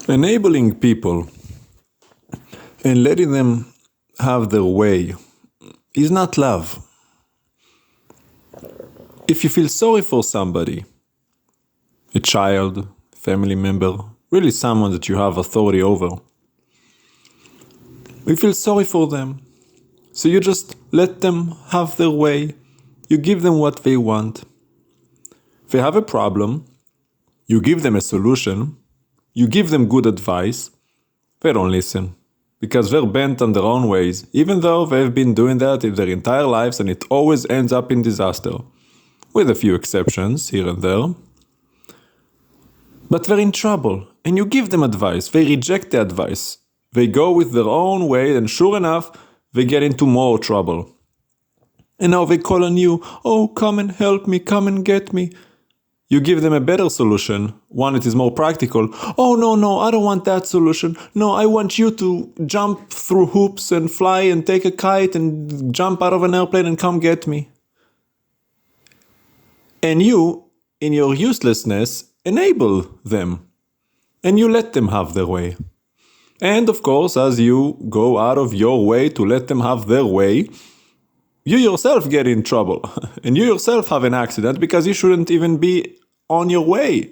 Enabling people and letting them have their way is not love. If you feel sorry for somebody, a child, family member, really someone that you have authority over, you feel sorry for them. So you just let them have their way. You give them what they want. If they have a problem, you give them a solution. You give them good advice. They don't listen because they're bent on their own ways, even though they've been doing that in their entire lives, and it always ends up in disaster, with a few exceptions here and there. But they're in trouble, and you give them advice. They reject the advice. They go with their own way, and sure enough, they get into more trouble. And now they call on you, "Oh, come and help me, come and get me." You give them a better solution, one that is more practical. "Oh, no, I don't want that solution. No, I want you to jump through hoops and fly and take a kite and jump out of an airplane and come get me." And you, in your uselessness, enable them. And you let them have their way. And of course, as you go out of your way to let them have their way, you yourself get in trouble. And you yourself have an accident because you shouldn't even be on your way.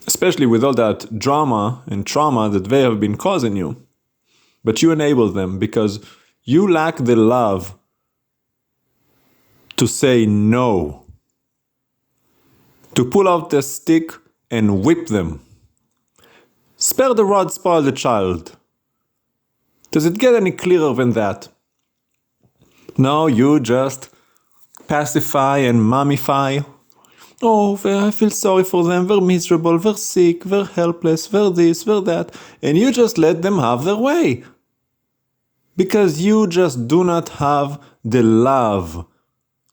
Especially with all that drama and trauma that they have been causing you. But you enable them because you lack the love to say no. To pull out the stick and whip them. Spare the rod, spoil the child. Does it get any clearer than that? No, you just pacify and mummify. "Oh, I feel sorry for them, they're miserable, they're sick, they're helpless, they're this, they're that." And you just let them have their way. Because you just do not have the love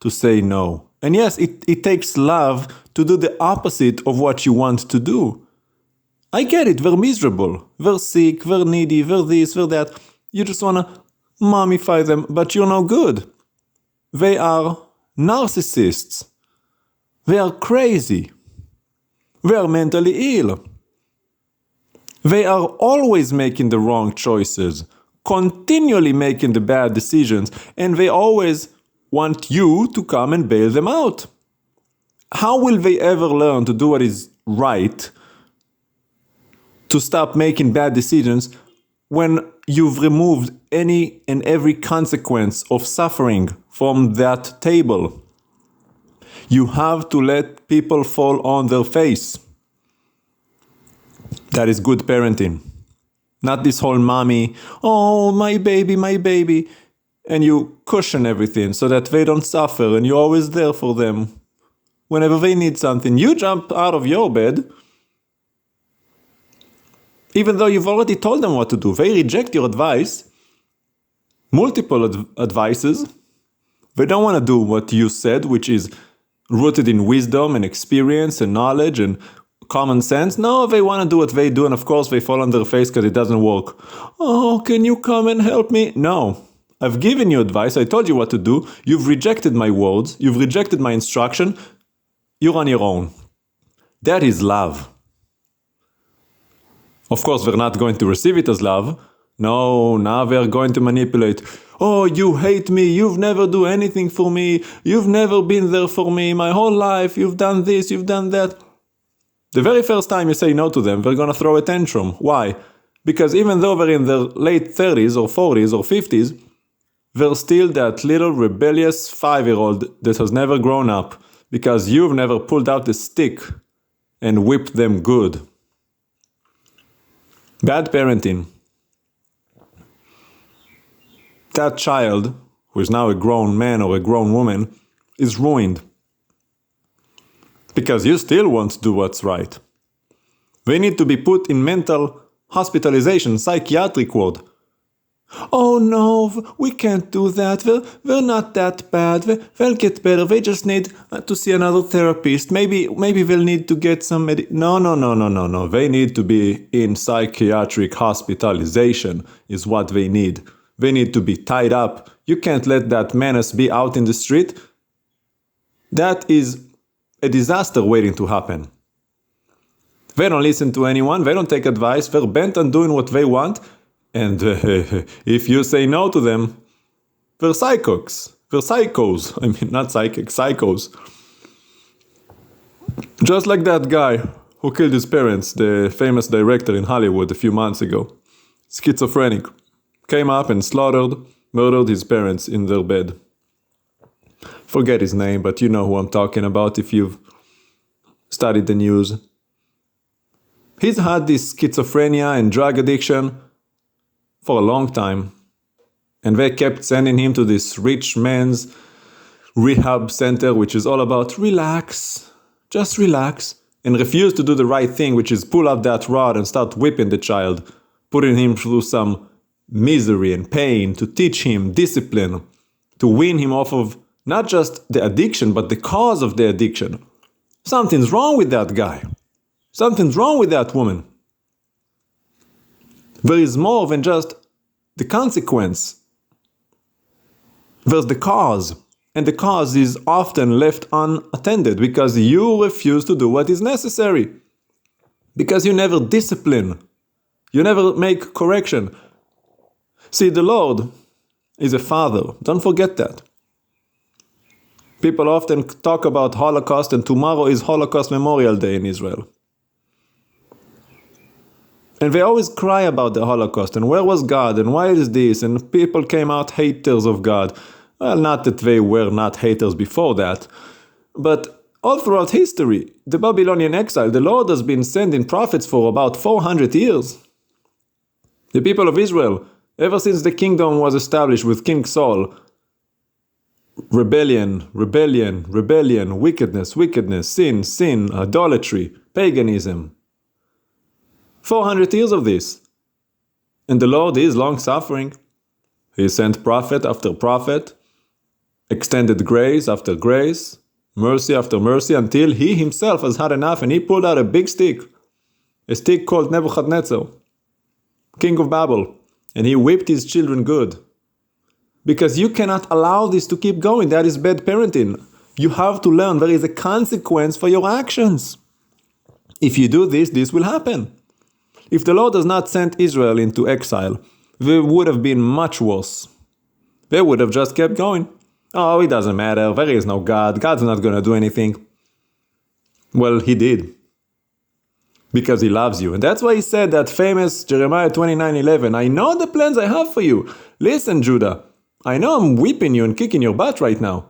to say no. And yes, it takes love to do the opposite of what you want to do. I get it, they're miserable, they're sick, they're needy, they're this, they're that. You just want to mummify them, but you're no good. They are narcissists. They are crazy. They are mentally ill. They are always making the wrong choices, continually making the bad decisions, and they always want you to come and bail them out. How will they ever learn to do what is right, to stop making bad decisions, when you've removed any and every consequence of suffering from that table? You have to let people fall on their face. That is good parenting. Not this whole mommy, "Oh, my baby. And you cushion everything so that they don't suffer and you're always there for them. Whenever they need something, you jump out of your bed. Even though you've already told them what to do, they reject your advice. Multiple advices. They don't want to do what you said, which is rooted in wisdom and experience and knowledge and common sense. No, they want to do what they do, and of course they fall on their face because it doesn't work. "Oh, can you come and help me?" No. I've given you advice, I told you what to do, you've rejected my words, you've rejected my instruction, you're on your own. That is love. Of course, they're not going to receive it as love. No, now they're going to manipulate. "Oh, you hate me, you've never do anything for me, you've never been there for me, my whole life, you've done this, you've done that." The very first time you say no to them, they're going to throw a tantrum. Why? Because even though they're in their late 30s or 40s or 50s, they're still that little rebellious 5-year-old that has never grown up because you've never pulled out the stick and whipped them good. Bad parenting. That child, who is now a grown man or a grown woman, is ruined. Because you still want to do what's right. They need to be put in mental hospitalization, psychiatric ward. "Oh no, we can't do that. They're not that bad. They'll get better. They just need to see another therapist. Maybe they'll need to get some No. They need to be in psychiatric hospitalization is what they need. They need to be tied up. You can't let that menace be out in the street. That is a disaster waiting to happen. They don't listen to anyone, they don't take advice, they're bent on doing what they want, and if you say no to them, they're psychos. They're psychos. I mean, not psychic, psychos. Just like that guy who killed his parents, the famous director in Hollywood a few months ago. Schizophrenic. Came up and murdered his parents in their bed. Forget his name, but you know who I'm talking about if you've studied the news. He's had this schizophrenia and drug addiction for a long time. And they kept sending him to this rich man's rehab center, which is all about relax, just relax, and refused to do the right thing, which is pull up that rod and start whipping the child, putting him through some misery and pain to teach him discipline, to wean him off of not just the addiction, but the cause of the addiction. Something's wrong with that guy. Something's wrong with that woman. There is more than just the consequence. There's the cause. And the cause is often left unattended because you refuse to do what is necessary. Because you never discipline. You never make correction. See, the Lord is a father. Don't forget that. People often talk about Holocaust, and tomorrow is Holocaust Memorial Day in Israel. And they always cry about the Holocaust, and where was God, and why is this, and people came out haters of God. Well, not that they were not haters before that, but all throughout history, the Babylonian exile, the Lord has been sending prophets for about 400 years. The people of Israel, ever since the kingdom was established with King Saul, rebellion, wickedness, sin, idolatry, paganism. 400 years of this. And the Lord is long-suffering. He sent prophet after prophet, extended grace after grace, mercy after mercy, until he himself has had enough and he pulled out a big stick, a stick called Nebuchadnezzar, king of Babel, and he whipped his children good. Because you cannot allow this to keep going. That is bad parenting. You have to learn there is a consequence for your actions. If you do this, this will happen. If the Lord has not sent Israel into exile, they would have been much worse. They would have just kept going. Oh, it doesn't matter. There is no God. God's not going to do anything. Well, he did. Because he loves you. And that's why he said that famous Jeremiah 29:11, I know the plans I have for you. Listen, Judah, I know I'm whipping you and kicking your butt right now.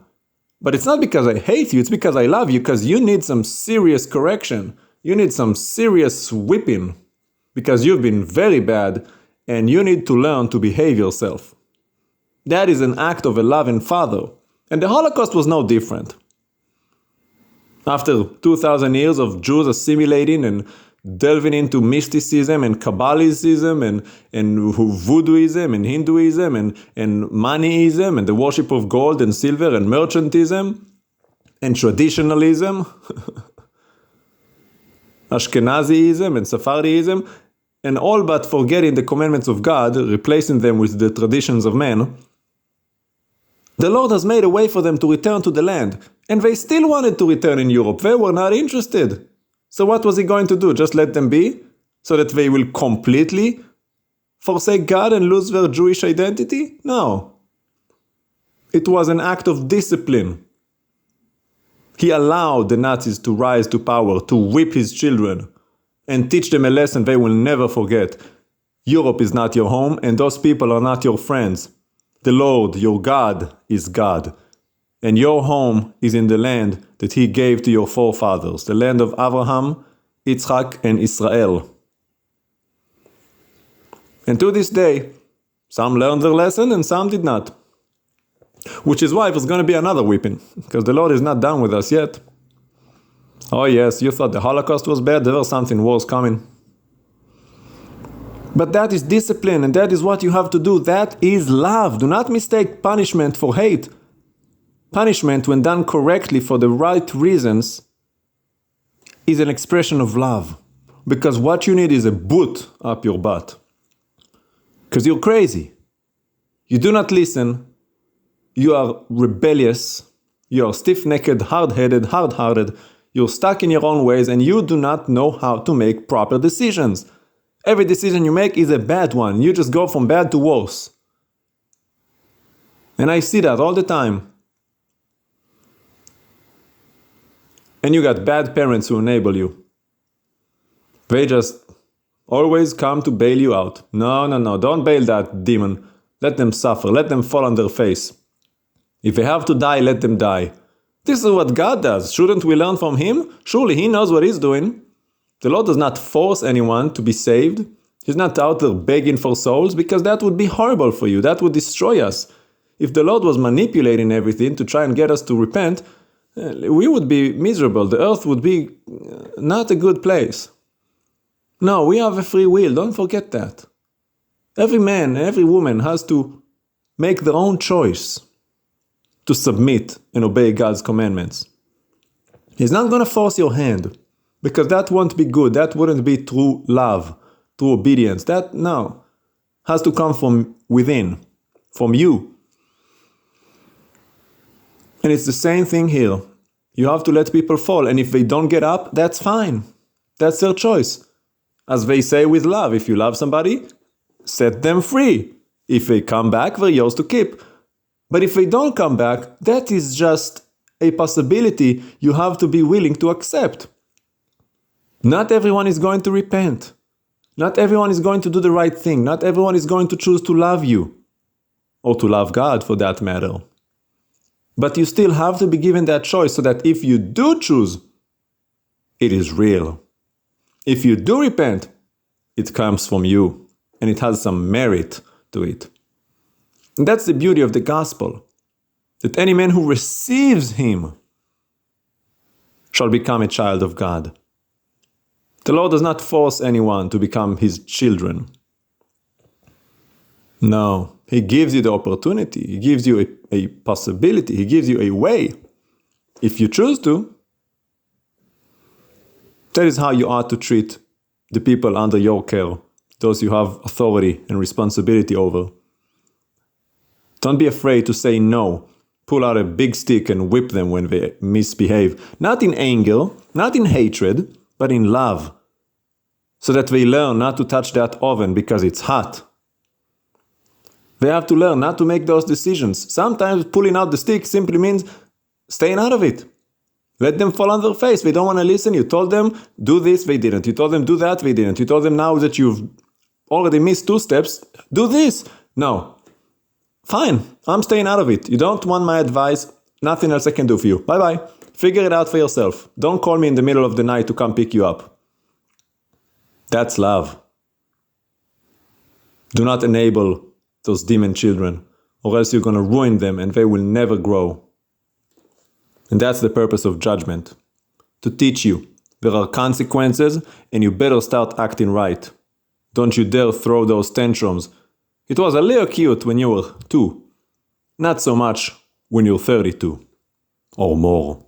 But it's not because I hate you. It's because I love you. Because you need some serious correction. You need some serious whipping. Because you've been very bad and you need to learn to behave yourself. That is an act of a loving father. And the Holocaust was no different. After 2,000 years of Jews assimilating and delving into mysticism and Kabbalism and voodooism and Hinduism and moneyism and the worship of gold and silver and merchantism and traditionalism, Ashkenazism and Sephardiism, and all but forgetting the commandments of God, replacing them with the traditions of men, the Lord has made a way for them to return to the land. And they still wanted to return in Europe. They were not interested. So what was he going to do? Just let them be? So that they will completely forsake God and lose their Jewish identity? No. It was an act of discipline. He allowed the Nazis to rise to power, to whip his children, and teach them a lesson they will never forget. Europe is not your home, and those people are not your friends. The Lord, your God, is God. And your home is in the land that he gave to your forefathers, the land of Abraham, Yitzchak, and Israel. And to this day, some learned their lesson and some did not. Which is why there's going to be another whipping, because the Lord is not done with us yet. Oh yes, you thought the Holocaust was bad, there was something worse coming. But that is discipline, and that is what you have to do. That is love. Do not mistake punishment for hate. Punishment, when done correctly for the right reasons, is an expression of love. Because what you need is a boot up your butt. Because you're crazy. You do not listen. You are rebellious. You are stiff-necked, hard-headed, hard-hearted. You're stuck in your own ways and you do not know how to make proper decisions. Every decision you make is a bad one. You just go from bad to worse. And I see that all the time. And you got bad parents who enable you. They just always come to bail you out. No, don't bail that demon. Let them suffer. Let them fall on their face. If they have to die, let them die. This is what God does. Shouldn't we learn from Him? Surely He knows what He's doing. The Lord does not force anyone to be saved. He's not out there begging for souls, because that would be horrible for you. That would destroy us. If the Lord was manipulating everything to try and get us to repent, we would be miserable. The earth would be not a good place. No, we have a free will. Don't forget that. Every man, every woman has to make their own choice to submit and obey God's commandments. He's not going to force your hand, because that won't be good. That wouldn't be true love, true obedience. That, no, has to come from within, from you. And it's the same thing here. You have to let people fall, and if they don't get up, that's fine. That's their choice. As they say with love, if you love somebody, set them free. If they come back, they're yours to keep. But if they don't come back, that is just a possibility you have to be willing to accept. Not everyone is going to repent. Not everyone is going to do the right thing. Not everyone is going to choose to love you, or to love God for that matter. But you still have to be given that choice, so that if you do choose, it is real. If you do repent, it comes from you, and it has some merit to it. And that's the beauty of the gospel, that any man who receives Him shall become a child of God. The Lord does not force anyone to become His children. No, He gives you the opportunity. He gives you a possibility. He gives you a way. If you choose to, that is how you ought to treat the people under your care, those you have authority and responsibility over. Don't be afraid to say no. Pull out a big stick and whip them when they misbehave. Not in anger, not in hatred, but in love. So that they learn not to touch that oven because it's hot. They have to learn not to make those decisions. Sometimes pulling out the stick simply means staying out of it. Let them fall on their face. They don't want to listen. You told them, do this, they didn't. You told them, do that, they didn't. You told them, now that you've already missed 2 steps, do this. No. Fine, I'm staying out of it. You don't want my advice, nothing else I can do for you. Bye-bye. Figure it out for yourself. Don't call me in the middle of the night to come pick you up. That's love. Do not enable those demon children, or else you're going to ruin them and they will never grow. And that's the purpose of judgment. To teach you there are consequences and you better start acting right. Don't you dare throw those tantrums. It was a little cute when you were 2. Not so much when you're 32 or more.